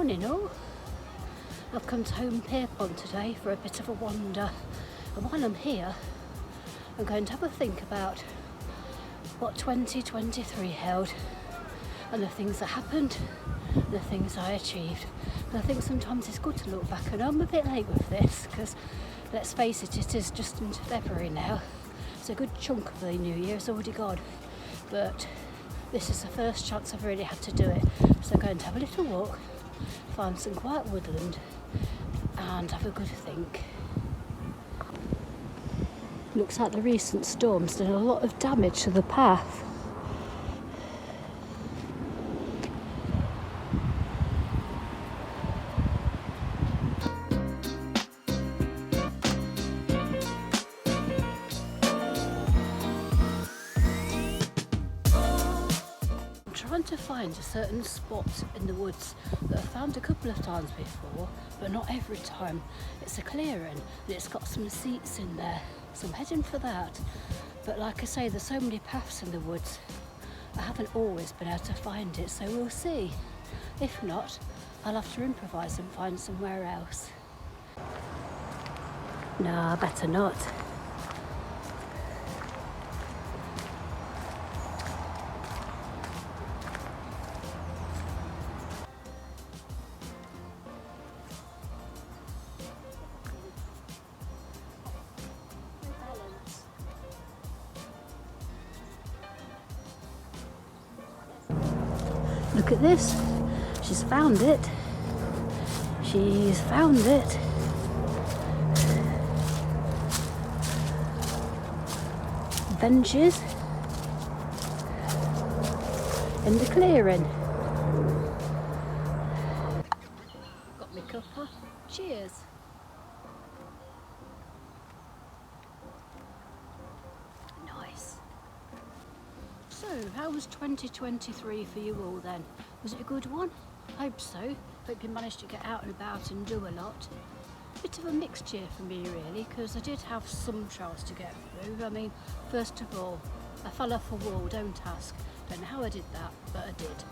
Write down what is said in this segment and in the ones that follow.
Morning all. I've come to Holme Pierrepont today for a bit of a wander, and while I'm here I'm going to have a think about what 2023 held and the things that happened and the things I achieved. And I think sometimes it's good to look back, and I'm a bit late with this because let's face it, it is just into February now, so a good chunk of the new year is already gone, but this is the first chance I've really had to do it. So I'm going to have a little walk, find some quiet woodland and have a good think. Looks like the recent storms did a lot of damage to the path. Trying to find a certain spot in the woods that I've found a couple of times before, but not every time. It's a clearing and it's got some seats in there, so I'm heading for that. But like I say, there's so many paths in the woods, I haven't always been able to find it, so we'll see. If not, I'll have to improvise and find somewhere else. No, I better not. Look at this, she's found it. She's found it. Benches in the clearing. Got my cuppa. Cheers. Nice. So, how was 2023 for you all then? Was it a good one? Hope so. Hope you managed to get out and about and do a lot. Bit of a mixed year for me really, because I did have some trials to get through. I mean, first of all, I fell off a wall, don't ask. Don't know how I did that, but I did.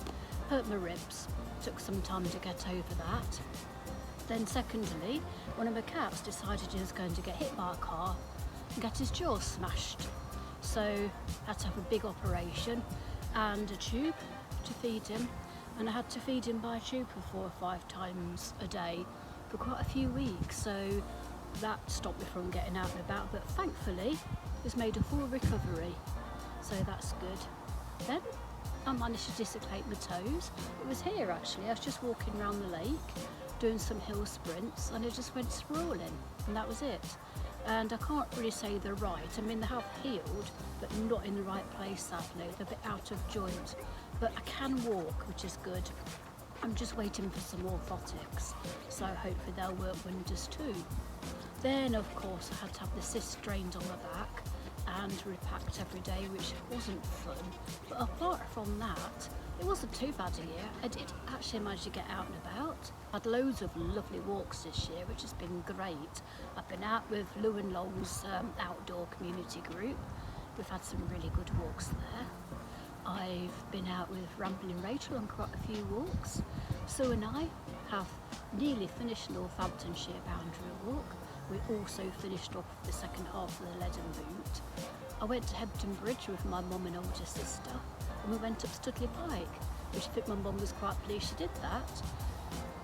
Hurt my ribs. Took some time to get over that. Then secondly, one of my cats decided he was going to get hit by a car and get his jaw smashed. So had to have a big operation and a tube to feed him, and I had to feed him by tube for 4 or 5 times a day for quite a few weeks, so that stopped me from getting out and about, but thankfully it's made a full recovery, so that's good. Then I managed to dislocate my toes. It was here actually, I was just walking around the lake doing some hill sprints and I just went sprawling, and that was it. And I can't really say they're right. I mean, they have healed, but not in the right place sadly. They're a bit out of joint, but I can walk, which is good. I'm just waiting for some orthotics, so hopefully they'll work wonders too. Then of course I had to have the cyst drained on my back and repacked every day, which wasn't fun. But apart from that, it wasn't too bad a year. I did actually manage to get out and about. I had loads of lovely walks this year, which has been great. I've been out with Lou and Lowell's outdoor community group. We've had some really good walks there. I've been out with Rambling Rachel on quite a few walks. Sue and I have nearly finished Northamptonshire boundary walk. We also finished off the second half of the Leaden Boot. I went to Hebden Bridge with my mum and older sister, and we went up Studley Pike, which I think my mum was quite pleased she did that.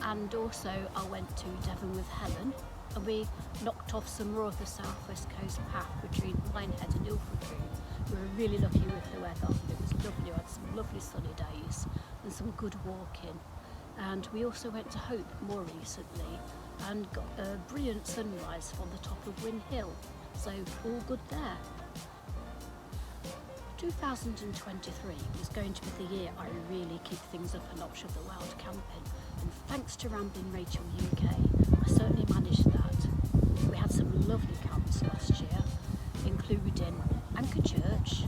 And also I went to Devon with Helen, and we knocked off some more of the southwest coast path between Minehead and Ilfracombe. We were really lucky with the weather. It was lovely. We had some lovely sunny days and some good walking. And we also went to Hope more recently and got a brilliant sunrise from the top of Wyn Hill. So all good there. 2023 is going to be the year I really kick things up a notch of the wild camping, and thanks to Rambling Rachel UK, I certainly managed that. We had some lovely camps last year, including Anchor Church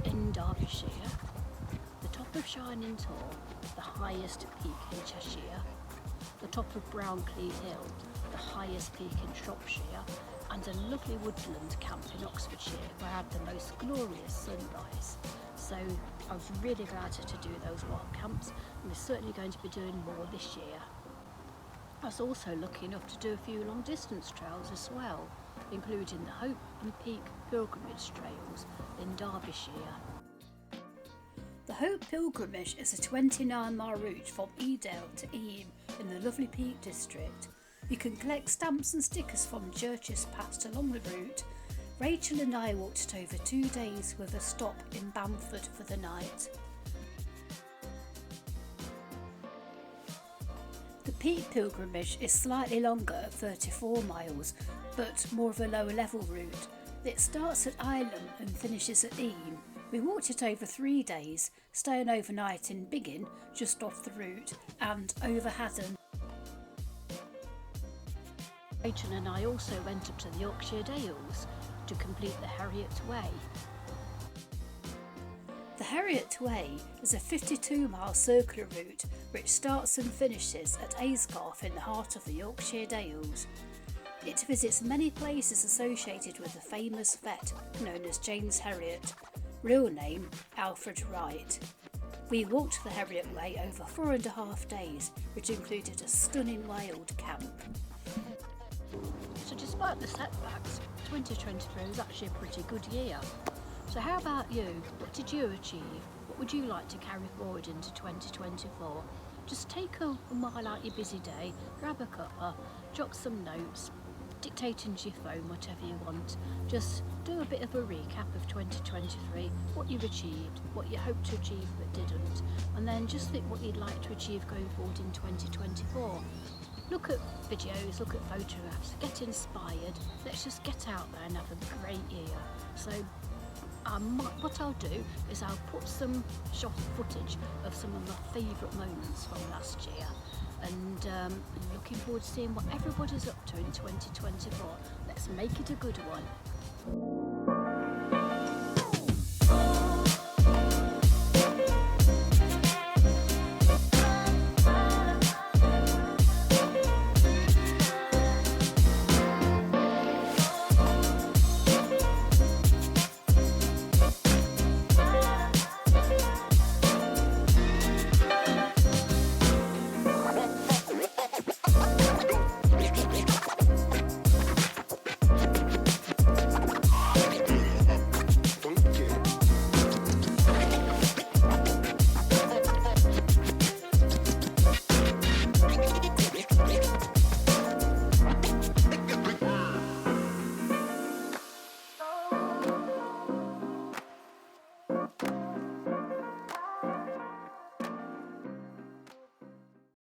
in Derbyshire, the top of Shining Tor, the highest peak in Cheshire, the top of Brownclea Hill, the highest peak in Shropshire, and a lovely woodland camp in Oxfordshire where I had the most glorious sunrise. So I was really glad to do those wild camps, and we're certainly going to be doing more this year. I was also lucky enough to do a few long distance trails as well, including the Hope and Peak Pilgrimage Trails in Derbyshire. The Hope Pilgrimage is a 29-mile route from Edale to Eyam in the lovely Peak District. You can collect stamps and stickers from churches passed along the route. Rachel and I walked it over 2 days with a stop in Bamford for the night. The Peak Pilgrimage is slightly longer at 34 miles, but more of a lower level route. It starts at Ilam and finishes at Eyam. We walked it over 3 days, staying overnight in Biggin, just off the route, and over Haddon. Rachel and I also went up to the Yorkshire Dales to complete the Harriet Way. The Harriet Way is a 52-mile circular route which starts and finishes at Aysgarth in the heart of the Yorkshire Dales. It visits many places associated with the famous vet known as James Herriot, real name Alfred Wright. We walked the Harriet Way over 4.5 days, which included a stunning wild camp. So despite the setbacks, 2023 was actually a pretty good year. So how about you? What did you achieve? What would you like to carry forward into 2024? Just take a mile out your busy day, grab a cuppa, jot some notes, dictate into your phone whatever you want. Just do a bit of a recap of 2023, what you've achieved, what you hoped to achieve but didn't, and then just think what you'd like to achieve going forward in 2024. Look at videos, look at photographs, get inspired. Let's just get out there and have a great year. So what I'll do is I'll put some shot footage of some of my favourite moments from last year, and looking forward to seeing what everybody's up to in 2024. Let's make it a good one.